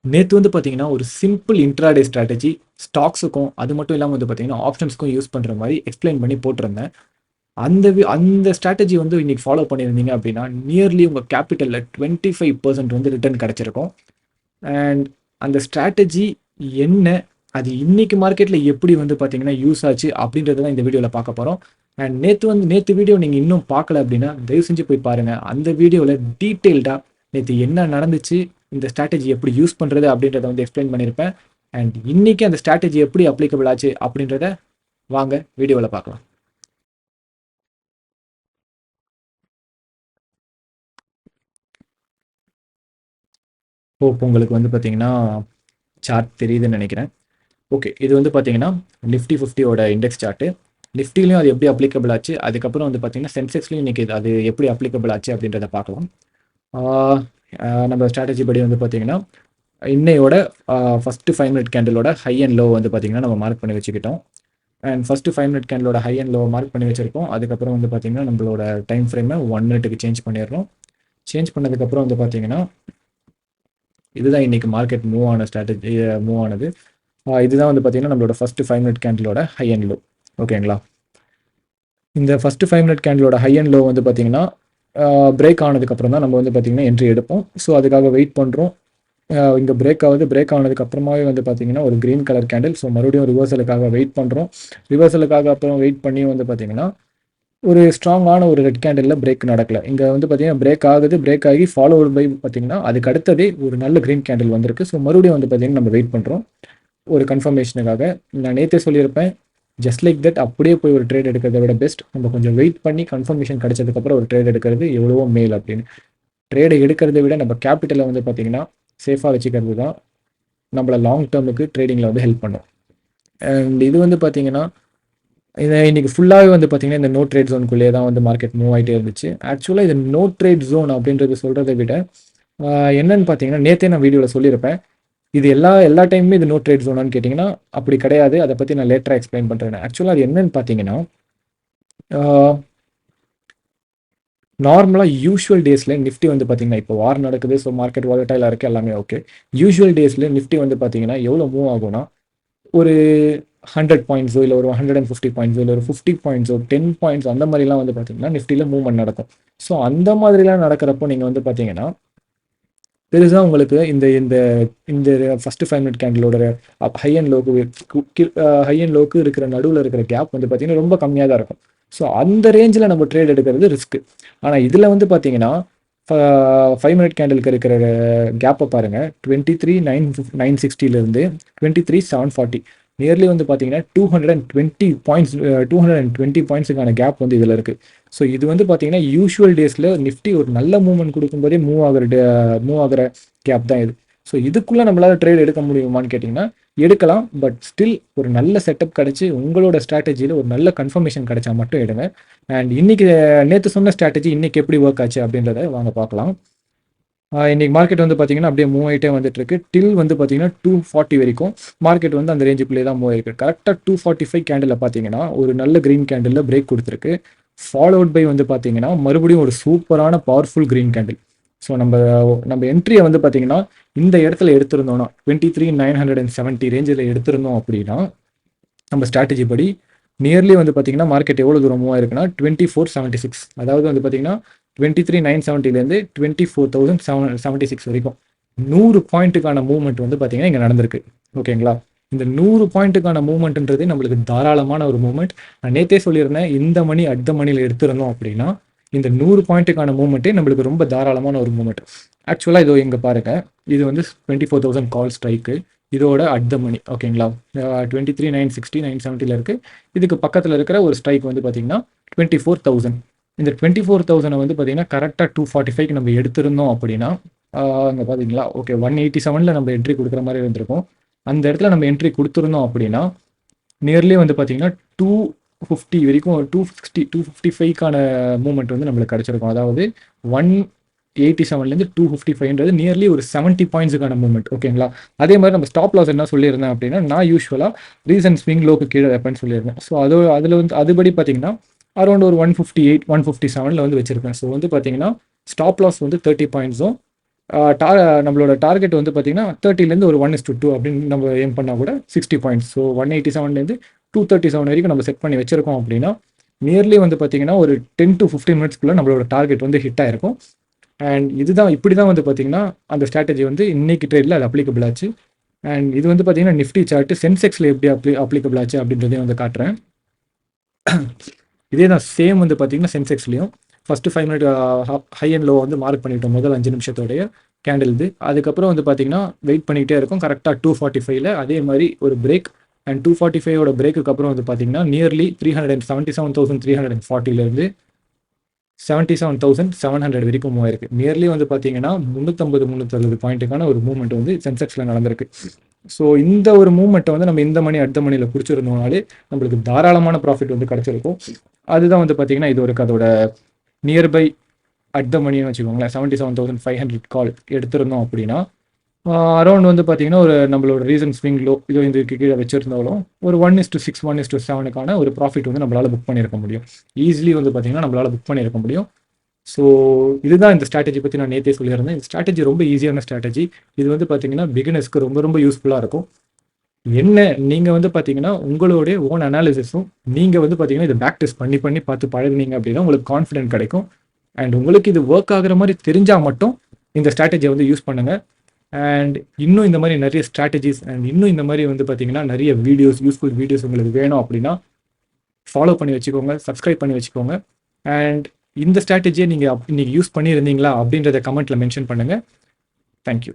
நேற்று வந்து பார்த்தீங்கன்னா ஒரு சிம்பிள் இன்ட்ராடே ஸ்ட்ராட்டஜி ஸ்டாக்ஸுக்கும் அது மட்டும் இல்லாமல் வந்து பார்த்தீங்கன்னா ஆப்ஷன்ஸ்க்கும் யூஸ் பண்ணுற மாதிரி எக்ஸ்பிளைன் பண்ணி போட்டிருந்தேன். அந்த ஸ்ட்ராட்டஜி வந்து இன்னைக்கு ஃபாலோ பண்ணியிருந்தீங்க அப்படின்னா நியர்லி உங்கள் கேபிட்டலில் 25% வந்து ரிட்டர்ன் கிடச்சிருக்கும். அண்ட் அந்த ஸ்ட்ராட்டஜி என்ன, அது இன்னைக்கு மார்க்கெட்டில் எப்படி வந்து பார்த்தீங்கன்னா யூஸ் ஆச்சு அப்படின்றத தான் இந்த வீடியோவில் பார்க்க போகிறோம். அண்ட் நேற்று வீடியோ நீங்கள் இன்னும் பார்க்கல அப்படின்னா தயவு செஞ்சு போய் பாருங்கள். அந்த வீடியோவில் டீட்டெயில்டாக நேற்று என்ன நடந்துச்சு, இந்த ஸ்ட்ராட்டஜி எப்படி யூஸ் பண்ணுறது அப்படின்றத வந்து எக்ஸ்பிளைன் பண்ணியிருப்பேன். அண்ட் இன்னைக்கு அந்த ஸ்ட்ராட்டஜி எப்படி அப்ளிகபிள் ஆச்சு அப்படின்றத வாங்க வீடியோவில் பார்க்கலாம். உங்களுக்கு வந்து பார்த்தீங்கன்னா சார்ட் தெரியுதுன்னு நினைக்கிறேன். ஓகே, இது வந்து பார்த்தீங்கன்னா நிஃப்டி 50யோட இண்டெக்ஸ் சார்ட்டு. நிஃப்டிலையும் அது எப்படி அப்ளிகபிள் ஆச்சு, அதுக்கப்புறம் வந்து பார்த்தீங்கன்னா சென்செக்ஸ்லையும் இன்னைக்கு அது எப்படி அப்ளிகபிள் ஆச்சு அப்படின்றத பார்க்கலாம். நம்ம ஸ்ட்ராட்டஜி படி வந்து பார்த்தீங்கன்னா இன்னையோட ஃபஸ்ட்டு 5 மினிட் கேண்டிலோட ஹை அண்ட் லோ வந்து பார்த்தீங்கன்னா நம்ம மார்க் பண்ணி வச்சுக்கிட்டோம். அண்ட் ஃபஸ்ட்டு 5 மினிட் கேண்டிலோட ஹை அண்ட் லோ மார்க் பண்ணி வச்சிருக்கோம். அதுக்கப்புறம் வந்து பார்த்தீங்கன்னா நம்மளோட டைம் ஃப்ரேமை 1 மினிட்டுக்கு சேஞ்ச் பண்ணிடுறோம். சேஞ்ச் பண்ணதுக்கப்புறம் வந்து பார்த்தீங்கன்னா இதுதான் இன்னைக்கு மார்க்கெட் மூவ் ஆனது. இதுதான் வந்து பார்த்தீங்கன்னா நம்மளோட ஃபஸ்ட்டு 5 மினிட் கேண்டிலோட ஹை அண்ட் லோ. ஓகேங்களா? இந்த ஃபஸ்ட்டு 5 மினிட் கேண்டிலோட ஹை அண்ட் லோ வந்து பார்த்தீங்கன்னா பிரேக் ஆனதுக்கப்புறம் தான் நம்ம வந்து பார்த்தீங்கன்னா என்ட்ரி எடுப்போம். ஸோ அதுக்காக வெயிட் பண்ணுறோம். இங்கே பிரேக் ஆனதுக்கு அப்புறமாவே வந்து பார்த்தீங்கன்னா ஒரு க்ரீன் கலர் கேண்டில். ஸோ மறுபடியும் ரிவர்சலுக்காக வெயிட் பண்ணுறோம். ரிவர்சலுக்காக அப்புறம் வெயிட் பண்ணி வந்து பார்த்தீங்கன்னா ஒரு ஸ்ட்ராங்கான ஒரு ரெட் கேண்டிலில் பிரேக் நடக்கல. இங்கே வந்து பார்த்தீங்கன்னா பிரேக் ஆகி ஃபாலோவர் பை பார்த்தீங்கன்னா அதுக்கு அடுத்ததே ஒரு நல்ல க்ரீன் கேண்டில் வந்திருக்கு. ஸோ மறுபடியும் வந்து பார்த்தீங்கன்னா நம்ம வெயிட் பண்ணுறோம் ஒரு கன்ஃபர்மேஷனுக்காக. நான் நேற்றே சொல்லியிருப்பேன், ஜஸ்ட் லைக் தட் அப்படியே போய் ஒரு ட்ரேட் எடுக்கிறத விட பெஸ்ட் நம்ம கொஞ்சம் வெயிட் பண்ணி கன்ஃபர்மேஷன் கிடைச்சதுக்கப்புறம் ஒரு ட்ரேட் எடுக்கிறது எவ்வளவோ மேல் அப்படின்னு. ட்ரேடை எடுக்கிறத விட நம்ம கேபிட்டலை வந்து பார்த்தீங்கன்னா சேஃபாக வச்சுக்கிறது தான் நம்மளை லாங் டேர்முக்கு ட்ரேடிங்கில் வந்து ஹெல்ப் பண்ணும். அண்ட் இது வந்து பார்த்தீங்கன்னா இதை இன்னைக்கு ஃபுல்லாகவே வந்து பார்த்தீங்கன்னா இந்த நோ ட்ரேட் ஜோனுக்குள்ளேயே தான் வந்து மார்க்கெட் மூவ் ஆகிட்டே இருந்துச்சு. ஆக்சுவலாக இது நோ ட்ரேட் ஜோன் அப்படின்றது சொல்கிறத விட என்னன்னு பார்த்தீங்கன்னா நேற்றே நான் வீடியோவில் சொல்லியிருப்பேன், இது எல்லா டைமுமே இது நோ ட்ரேட் ஜோனான்னு கேட்டிங்கன்னா அப்படி கிடையாது. அதை பற்றி நான் லேட்டராக எக்ஸ்பிளைன் பண்ணுறேன். ஆக்சுவலாக அது என்னன்னு பார்த்தீங்கன்னா நார்மலாக யூஷுவல் டேஸில் நிஃப்டி வந்து பார்த்தீங்கன்னா இப்போ வார் நடக்குது, ஸோ மார்க்கெட் வாலட்டைலாக இருக்குது, எல்லாமே ஓகே. யூஷுவல் டேஸில் நிஃப்டி வந்து பார்த்தீங்கன்னா எவ்வளோ மூவ் ஆகும்னா ஒரு 100 பாயிண்ட்ஸோ இல்லை ஒரு 150 பாயிண்ட்ஸோ இல்லை ஒரு 50 பாயிண்ட்ஸோ 10 பாயிண்ட்ஸ் அந்த மாதிரிலாம் வந்து பார்த்தீங்கன்னா நிஃப்டியில் மூவ்மெண்ட் நடக்கும். ஸோ அந்த மாதிரிலாம் நடக்கிறப்போ நீங்கள் வந்து பார்த்தீங்கன்னா பெருசாக உங்களுக்கு இந்த இந்த இந்த ஃபஸ்ட்டு 5 மினிட் கேண்டிலோட ஹை அண்ட் லோக்கு இருக்கிற நடுவில் இருக்கிற கேப் வந்து பார்த்தீங்கன்னா ரொம்ப கம்மியாக தான் இருக்கும். ஸோ அந்த ரேஞ்சில் நம்ம ட்ரேட் எடுக்கிறது ரிஸ்க்கு. ஆனால் இதில் வந்து பார்த்தீங்கன்னா 5 மினிட் கேண்டிலுக்கு இருக்கிற கேப்பை பாருங்கள், 23,960 23,740 நியர்லி வந்து பார்த்தீங்கன்னா 220 பாயிண்ட்ஸுக்கான கேப் வந்து இதில் இருக்குது. ஸோ இது வந்து பார்த்தீங்கன்னா யூஷுவல் டேஸில் நிஃப்டி ஒரு நல்ல மூவ்மெண்ட் கொடுக்கும்போதே மூவ் ஆகிற கேப் தான் இது. ஸோ இதுக்குள்ளே நம்மளால் ட்ரேட் எடுக்க முடியுமான்னு கேட்டிங்கன்னா எடுக்கலாம். பட் ஸ்டில் ஒரு நல்ல செட்டப் கிடச்சி உங்களோட ஸ்ட்ராட்டஜியில் ஒரு நல்ல கன்ஃபர்மேஷன் கிடைச்சா மட்டும் எடுங்க. அண்ட் இன்னைக்கு நேற்று சொன்ன ஸ்ட்ராட்டஜி இன்னைக்கு எப்படி ஒர்க் ஆச்சு அப்படின்றத வாங்க பார்க்கலாம். இன்னைக்கு மார்க்கெட் வந்து பார்த்தீங்கன்னா அப்படியே மூவ் ஆகிட்டே வந்துட்டு இருக்கு. டில் வந்து பார்த்தீங்கன்னா 240 வரைக்கும் மார்க்கெட் வந்து அந்த ரேஞ்சுக்குள்ளே தான் மூவ் ஆயிருக்கு. கரெக்டாக 245 கேண்டில் பார்த்தீங்கன்னா ஒரு நல்ல க்ரீன் கேண்டில் பிரேக் கொடுத்துருக்கு. ஃபாலோட் பை வந்து பார்த்தீங்கன்னா மறுபடியும் ஒரு சூப்பரான பவர்ஃபுல் க்ரீன் கேண்டில். ஸோ நம்ம என்ட்ரியை வந்து பார்த்தீங்கன்னா இந்த இடத்துல எடுத்திருந்தோம்னா 23,970 ரேஞ்சில் எடுத்திருந்தோம் அப்படின்னா நம்ம ஸ்ட்ராட்டஜி படி நியர்லி வந்து பார்த்தீங்கன்னா மார்க்கெட் எவ்வளோ தூரம் மூவ் ஆயிருக்குன்னா 2476, அதாவது வந்து பார்த்தீங்கன்னா 23,970 24,776 வரைக்கும் 100 பாயிண்ட்டுக்கான மூவ்மெண்ட் வந்து பார்த்தீங்கன்னா இங்கே நடந்திருக்கு. ஓகேங்களா? இந்த 100 பாயிண்ட்டுக்கான மூவ்மெண்ட்ன்றது நம்மளுக்கு தாராளமான ஒரு மூவ்மெண்ட். நான் நேற்றே சொல்லியிருந்தேன், இந்த மணி அடுத்த மணியில் எடுத்திருந்தோம் அப்படின்னா இந்த 100 பாயிண்ட்டுக்கான மூவ்மெண்ட்டே நம்மளுக்கு ரொம்ப தாராளமான ஒரு மூவ்மெண்ட். ஆக்சுவலாக இதோ இங்கே பாருங்க, இது வந்து 24,000 கால் ஸ்ட்ரைக்கு, இதோட அட் த மணி. ஓகேங்களா? 23,960 970 இருக்குது. இதுக்கு பக்கத்தில் இருக்கிற ஒரு ஸ்ட்ரைக் வந்து பார்த்தீங்கன்னா 24,000. இந்த 24,000 வந்து பார்த்தீங்கன்னா கரெக்டாக 245 நம்ம எடுத்திருந்தோம் அப்படின்னா அங்கே பார்த்தீங்களா, ஓகே 187 நம்ம என்ட்ரி கொடுக்குற மாதிரி இருந்திருக்கும். அந்த இடத்துல நம்ம என்ட்ரி கொடுத்துருந்தோம் அப்படின்னா நியர்லி வந்து பார்த்தீங்கன்னா 250 வரைக்கும் 255க்கான மூவ்மெண்ட் வந்து நம்மளுக்கு கிடைச்சிருக்கும். அதாவது 187லேருந்து 255ன்றது நியர்லி ஒரு 70 பாயிண்ட்ஸுக்கான மூவ்மெண்ட். ஓகேங்களா? அதே மாதிரி நம்ம ஸ்டாப் லாஸ் என்ன சொல்லியிருந்தேன் அப்படின்னா, நான் யூஸ்வலாக ரீசன்ட் ஸ்விங் லோக்கு கீழே வைப்பேன்னு சொல்லியிருந்தேன். ஸோ அதில் வந்து அதுபடி பார்த்தீங்கன்னா அரௌண்ட் ஒரு 158 157 வந்து வச்சிருப்பேன். ஸோ வந்து பார்த்தீங்கன்னா ஸ்டாப் லாஸ் வந்து 30 பாயிண்ட்ஸும் நம்மளோட டார்கெட் வந்து பார்த்தீங்கன்னா 30லேருந்து ஒரு 1:2 அப்படின்னு நம்ம ஏம் பண்ணால் கூட 60 பாயிண்ட்ஸ். ஸோ 187லேருந்து 237 வரைக்கும் நம்ம செட் பண்ணி வச்சிருக்கோம் அப்படின்னா நியர்லி வந்து பார்த்தீங்கன்னா ஒரு 10 to 15 மினிட்ஸ்க்குள்ள நம்மளோட டார்கெட் வந்து ஹிட் ஆயிருக்கும். அண்ட் இதுதான் இப்படி தான் வந்து பார்த்தீங்கன்னா அந்த ஸ்ட்ராட்டஜி வந்து இன்னைக்கு ட்ரேடில் அது அப்ளிகபிள் ஆச்சு. அண்ட் இது வந்து பார்த்தீங்கன்னா நிஃப்டி சார்ட்டு சென்செக்ஸில் எப்படி அப்ளிகபிள் ஆச்சு அப்படின்றதையும் வந்து காட்டுறேன். இதே தான் சேம் வந்து பார்த்தீங்கன்னா சென்செக்ஸ்லையும் first 5 minute high and low வந்து மார்க் பண்ணிட்டோம் முதல் 5 நிமிஷத்தோடைய கேண்டில் இது. அதுக்கப்புறம் வந்து பார்த்தீங்கன்னா வெயிட் பண்ணிகிட்டே இருக்கும் கரெக்டாக 245ல் அதே மாதிரி ஒரு பிரேக். அண்ட் 245ஓட பிரேக்குக்கு அப்புறம் வந்து பார்த்தீங்கன்னா நியர்லி 377,340லேருந்து 77,700 வரைக்கும் மூவ் ஆயிருக்கு. நியர்லி வந்து பார்த்தீங்கன்னா 350-360 பாயிண்ட்டுக்கான ஒரு மூவ்மெண்ட் வந்து சென்செக்ஸில் நடந்திருக்கு. ஸோ இந்த ஒரு மூவ்மெண்ட்டை வந்து நம்ம இந்த மணி அடுத்த மணியில் பிடிச்சிருந்தோம்னாலே நம்மளுக்கு தாராளமான ப்ராஃபிட் வந்து கிடச்சிருக்கும். அதுதான் வந்து பார்த்தீங்கன்னா இது ஒரு அதோட நியர்பை அட் த மணின்னு வச்சுக்கோங்களேன். 77,500 கால் எடுத்திருந்தோம் அப்படின்னா அரௌண்ட் வந்து பார்த்தீங்கன்னா ஒரு நம்மளோட ரீசன் ஸ்விங் லோ இதோ இந்த கீழே வச்சிருந்தாலும் ஒரு 1:6 1:7க்கான ஒரு ப்ராஃபிட் வந்து நம்மளால் புக் பண்ணியிருக்க முடியும். ஈஸிலி வந்து பார்த்தீங்கன்னா நம்மளால் புக் பண்ணியிருக்க முடியும். ஸோ இதுதான் இந்த ஸ்ட்ராட்டஜி பற்றி நான் நேற்றே சொல்லியிருந்தேன். இந்த ஸ்ட்ராட்டஜி ரொம்ப ஈஸியான ஸ்ட்ராட்டஜி. இது வந்து பார்த்தீங்கன்னா பிகினர்ஸ்க்கு ரொம்ப ரொம்ப யூஸ்ஃபுல்லாக இருக்கும். என்ன நீங்கள் வந்து பார்த்தீங்கன்னா உங்களுடைய ஓன் அனாலிசிஸும் நீங்கள் வந்து பார்த்தீங்கன்னா இதை பேக் டெஸ்ட் பண்ணி பண்ணி பார்த்து பழகுனீங்க அப்படின்னா உங்களுக்கு கான்ஃபிடென்ட் கிடைக்கும். அண்ட் உங்களுக்கு இது ஒர்க் ஆகுற மாதிரி தெரிஞ்சால் மட்டும் இந்த ஸ்ட்ராட்டஜியை வந்து யூஸ் பண்ணுங்கள். அண்ட் இன்னும் இந்த மாதிரி நிறைய ஸ்ட்ராட்டஜிஸ் அண்ட் இன்னும் இந்த மாதிரி வந்து பார்த்தீங்கன்னா நிறைய வீடியோஸ் யூஸ்ஃபுல் வீடியோஸ் உங்களுக்கு வேணும் அப்படின்னா ஃபாலோ பண்ணி வச்சுக்கோங்க, சப்ஸ்கிரைப் பண்ணி வச்சுக்கோங்க. அண்ட் இந்த ஸ்ட்ராட்டஜியை நீங்கள் இன்னைக்கு யூஸ் பண்ணியிருந்தீங்களா அப்படின்றத கமெண்ட்டில் மென்ஷன் பண்ணுங்கள். தேங்க்யூ.